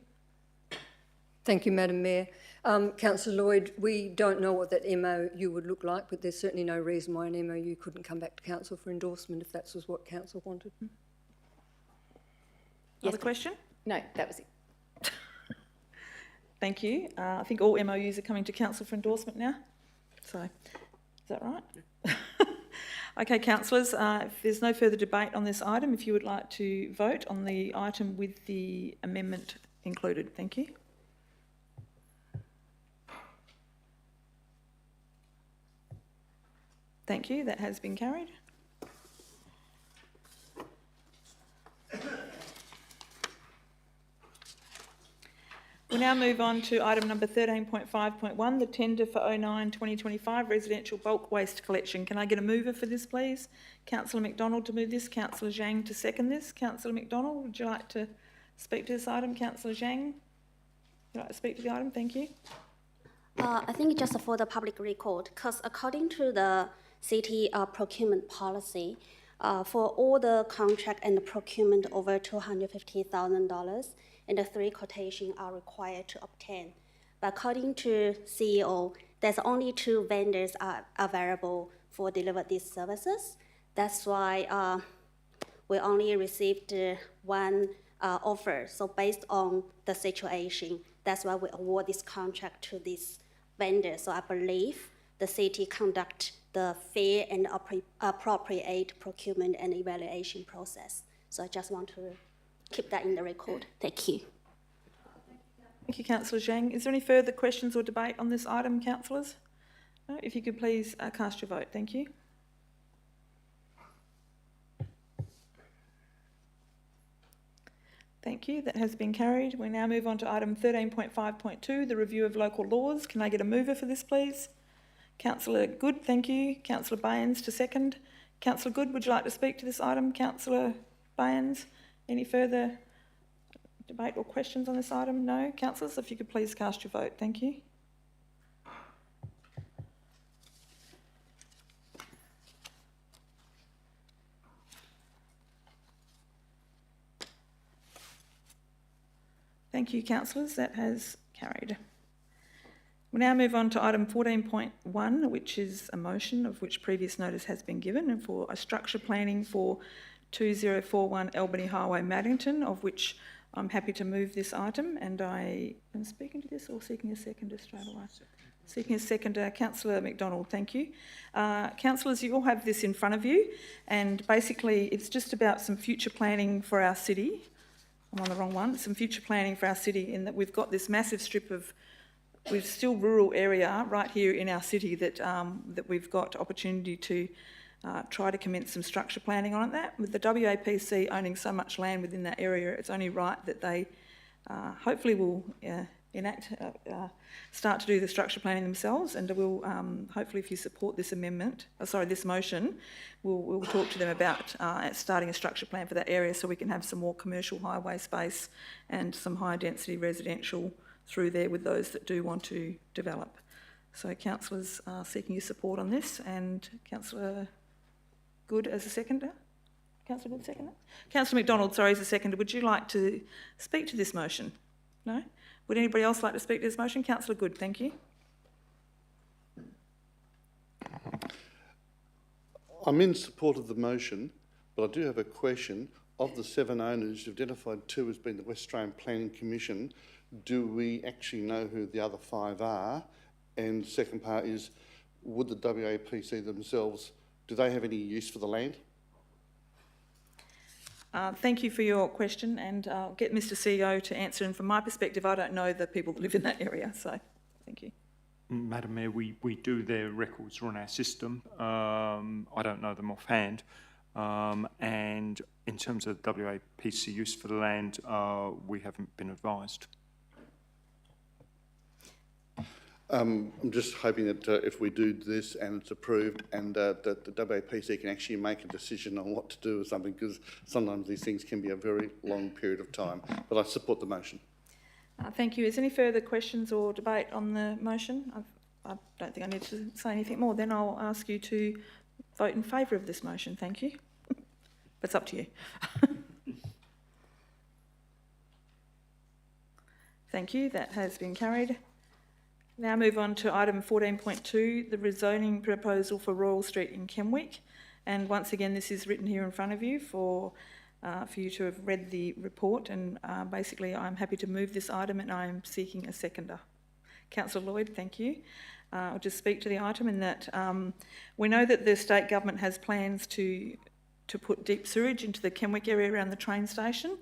Thank you, Madam Mayor. Councillor Lloyd, we don't know what that MOU would look like, but there's certainly no reason why an MOU couldn't come back to council for endorsement if that was what council wanted. Other question? No, that was it. Thank you. I think all MOUs are coming to council for endorsement now. So, is that right? Okay, councillors, if there's no further debate on this item, if you would like to vote on the item with the amendment included. Thank you. Thank you. That has been carried. We'll now move on to item number 13.5.1, the tender for 09-2025 residential bulk waste collection. Can I get a mover for this, please? Councillor McDonald to move this, Councillor Zhang to second this. Councillor McDonald, would you like to speak to this item? Councillor Zhang, would you like to speak to the item? Thank you. I think just for the public record, because according to the city procurement policy, for all the contract and the procurement over $250,000, and the 3 quotations are required to obtain. But according to CEO, there's only 2 vendors are available for deliver these services. That's why we only received 1 offer. So based on the situation, that's why we award this contract to this vendor. So I believe the city conduct the fair and appropriate procurement and evaluation process. So I just want to keep that in the record. Thank you. Thank you, Councillor Zhang. Is there any further questions or debate on this item, councillors? No? If you could please cast your vote. Thank you. Thank you. That has been carried. We now move on to item 13.5.2, the review of local laws. Can I get a mover for this, please? Councillor Good, thank you. Councillor Baines to second. Councillor Good, would you like to speak to this item? Councillor Baines, any further debate or questions on this item? No? Councillors, if you could please cast your vote. Thank you. Thank you, councillors. That has carried. We now move on to item 14.1, which is a motion of which previous notice has been given, and for a structure planning for 2041 Albany Highway, Maddington, of which I'm happy to move this item, and I am speaking to this or seeking a seconder straight away? Seeking a seconder, Councillor McDonald, thank you. Councillors, you all have this in front of you, and basically it's just about some future planning for our city. I'm on the wrong one. Some future planning for our city in that we've got this massive strip of, we've still rural area right here in our city that that we've got opportunity to try to commence some structure planning on that. With the WAPC owning so much land within that area, it's only right that they hopefully will start to do the structure planning themselves, and we'll hopefully, if you support this amendment, this motion, we'll talk to them about starting a structure plan for that area so we can have some more commercial highway space and some high density residential through there with those that do want to develop. So councillors are seeking your support on this, and Councillor Good as a seconder. Councillor Good, seconder? Councillor McDonald, sorry, as a seconder. Would you like to speak to this motion? No? Would anybody else like to speak to this motion? Councillor Good, thank you. I'm in support of the motion, but I do have a question. Of the 7 owners, you've identified 2 as being the West Australian Planning Commission. Do we actually know who the other 5 are? And the second part is, would the WAPC themselves, do they have any use for the land? Thank you for your question, and I'll get Mr CEO to answer. And from my perspective, I don't know the people that live in that area, so thank you. Madam Mayor, we do, their records are on our system. I don't know them offhand. And in terms of WAPC use for the land, we haven't been advised. I'm just hoping that if we do this and it's approved, and that the WAPC can actually make a decision on what to do with something, because sometimes these things can be a very long period of time. But I support the motion. Thank you. Is there any further questions or debate on the motion? I don't think I need to say anything more. Then I'll ask you to vote in favour of this motion. Thank you. But it's up to you. Thank you. That has been carried. Now move on to item 14.2, the rezoning proposal for Royal Street in Kenwick. And once again, this is written here in front of you for you to have read the report. And basically, I'm happy to move this item, and I'm seeking a seconder. Councillor Lloyd, thank you. I'll just speak to the item in that we know that the state government has plans to put deep sewage into the Kenwick area around the train station.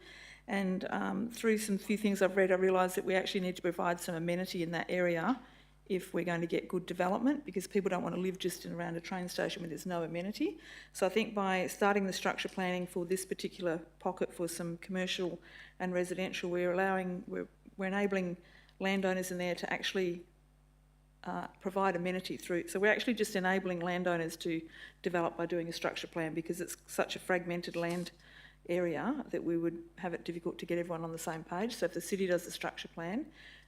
And through some few things I've read, I realise that we actually need to provide some amenity in that area if we're going to get good development, because people don't want to live just around a train station where there's no amenity. So I think by starting the structure planning for this particular pocket for some commercial and residential, we're enabling landowners in there to actually provide amenity through. So we're actually just enabling landowners to develop by doing a structure plan, because it's such a fragmented land area that we would have it difficult to get everyone on the same page. So if the city does the structure plan,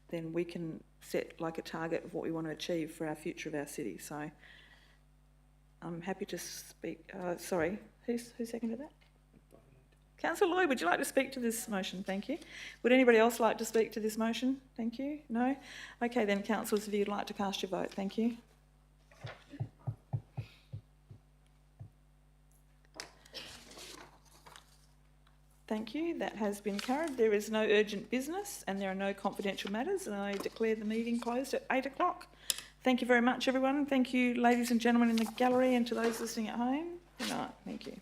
then we can set like a target of what we want to achieve for our future of our city. So I'm happy to speak. Sorry, who seconded that? Councillor Lloyd, would you like to speak to this motion? Thank you. Would anybody else like to speak to this motion? Thank you. No? Okay then, councillors, if you'd like to cast your vote. Thank you. Thank you. That has been carried. There is no urgent business and there are no confidential matters, and I declare the meeting closed at 8 o'clock. Thank you very much, everyone. Thank you, ladies and gentlemen in the gallery, and to those listening at home. Good night. Thank you.